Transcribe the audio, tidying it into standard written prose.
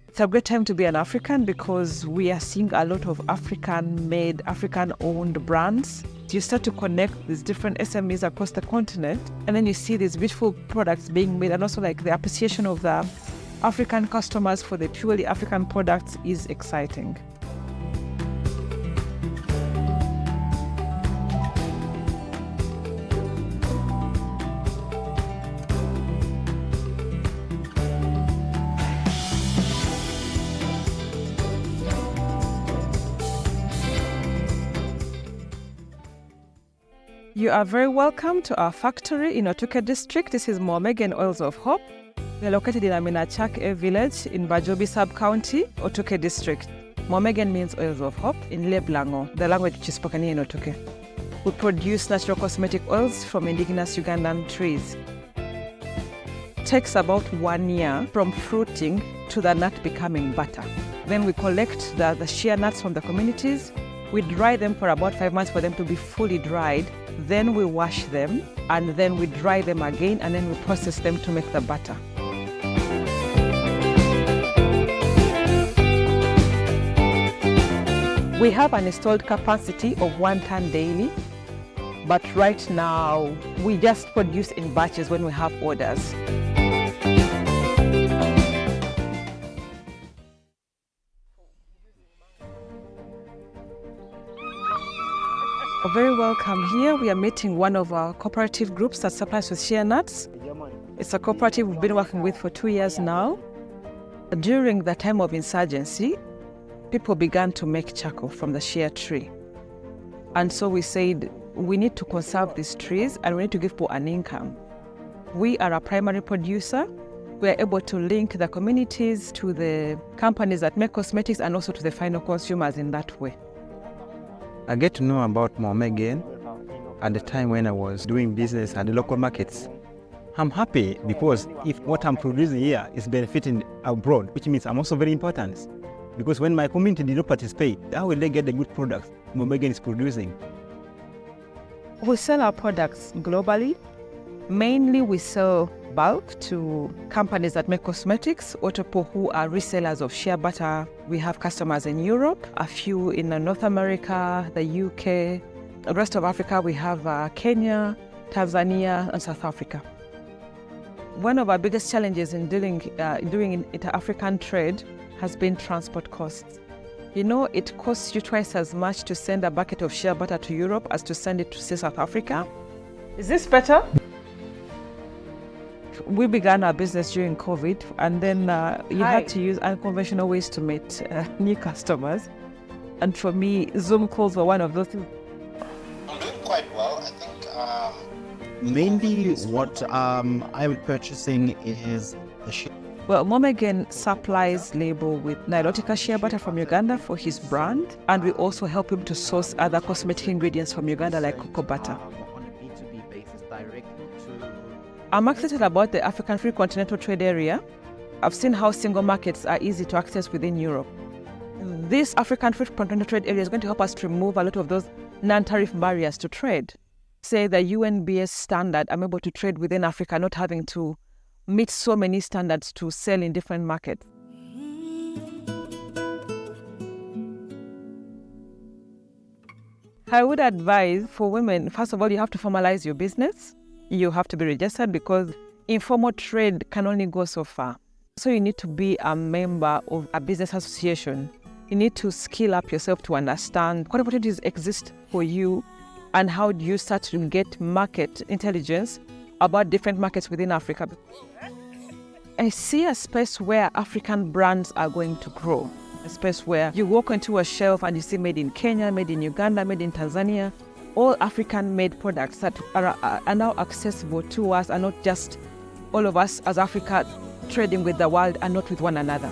It's a great time to be an African because we are seeing a lot of African-made, African-owned brands. You start to connect these different SMEs across the continent, and then you see these beautiful products being made, and also like the appreciation of the African customers for the purely African products is exciting. You are very welcome to our factory in Nilotica district. This is Moo Me Gen Oils of Hope. We are located in Aminachak village in Bajobi sub-county, Otuke district. Moo Me Gen means Oils of Hope in Leblango, the language which is spoken here in Otuke. We produce natural cosmetic oils from indigenous Ugandan trees. It takes about 1 year from fruiting to the nut becoming butter. Then we collect the shea nuts from the communities. We dry them for about 5 months for them to be fully dried. Then we wash them, and then we dry them again, and then we process them to make the butter. We have an installed capacity of 1 ton daily, but right now we just produce in batches when we have orders. Very welcome. Here we are meeting one of our cooperative groups that supplies with shea nuts. It's a cooperative we've been working with for 2 years now. During the time of insurgency, people began to make charcoal from the shea tree. And so we said, we need to conserve these trees and we need to give people an income. We are a primary producer. We are able to link the communities to the companies that make cosmetics and also to the final consumers in that way. I get to know about Moo Me Gen at the time when I was doing business at the local markets. I'm happy because if what I'm producing here is benefiting abroad, which means I'm also very important. Because when my community did not participate, how will they get the good products Moo Me Gen is producing? We sell our products globally. Mainly we sell bulk to companies that make cosmetics or to people who are resellers of shea butter. We have customers in Europe, a few in North America, the UK, the rest of Africa. We have Kenya, Tanzania, and South Africa. One of our biggest challenges in doing inter-African trade has been transport costs. You know, it costs you twice as much to send a bucket of shea butter to Europe as to send it to, say, South Africa. Is this better? We began our business during COVID, and then you had to use unconventional ways to meet new customers. And for me, Zoom calls were one of those things. I'm doing quite well. I think mainly what I'm purchasing is the shea. Well, Moo Me Gen supplies label with Nilotica shea butter from Uganda for his brand, and we also help him to source other cosmetic ingredients from Uganda like cocoa butter. On a B2B basis, direct to... I'm excited about the African Free Continental Trade Area. I've seen how single markets are easy to access within Europe. This African Free Continental Trade Area is going to help us to remove a lot of those non-tariff barriers to trade. Say the UNBS standard, I'm able to trade within Africa, not having to meet so many standards to sell in different markets. I would advise for women, first of all, you have to formalize your business. You have to be registered because informal trade can only go so far. So you need to be a member of a business association. You need to skill up yourself to understand what opportunities exist for you and how do you start to get market intelligence about different markets within Africa. I see a space where African brands are going to grow. A space where you walk into a shelf and you see made in Kenya, made in Uganda, made in Tanzania, all African-made products that are now accessible to us and not just all of us as Africa trading with the world and not with one another.